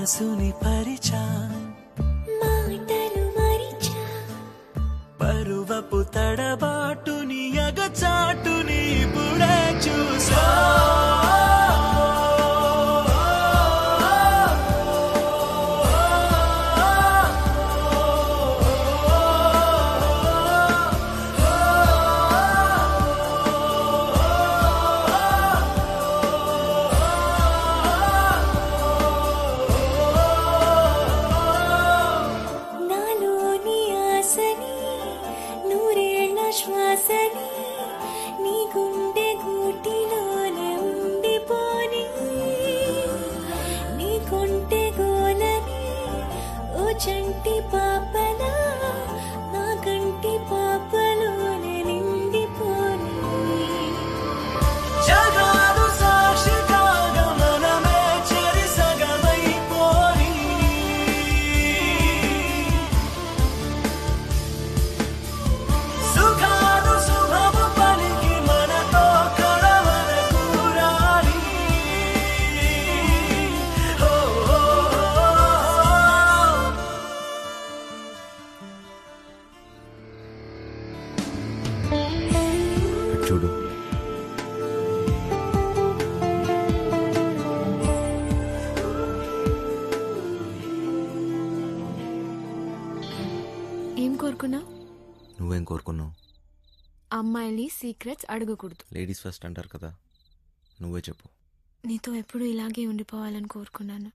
మనసుని పరిచా మాటలు మరిచా పరువపు తడబాటుని అగచాటుని ఇప్పుడే చూసా నాలోని ఆశని నూరేళ్ల శ్వాసని నీ గుండె గూటిలోనే ఉండిపోని నీ కొంటె గోలని ఓ చంటి పాపలా నా కంటి పాపలోనే నిండిపోని జగాలు సాక్షి కాగా మనమే చెరి సగమైపోని సుఖాలు శుభము పలికి మనతో కడవరకు రాని ఓ, ఓ, చూడు ఏం కోరుకున్నావు? నువ్వేం కోరుకున్నావు? అమ్మాయిని సీక్రెట్స్ అడగకూడదు. లేడీస్ ఫస్ట్ అంటారు కదా, నువ్వే చెప్పు. నీతో ఎప్పుడు ఇలాగే ఉండిపోవాలని కోరుకున్నాను.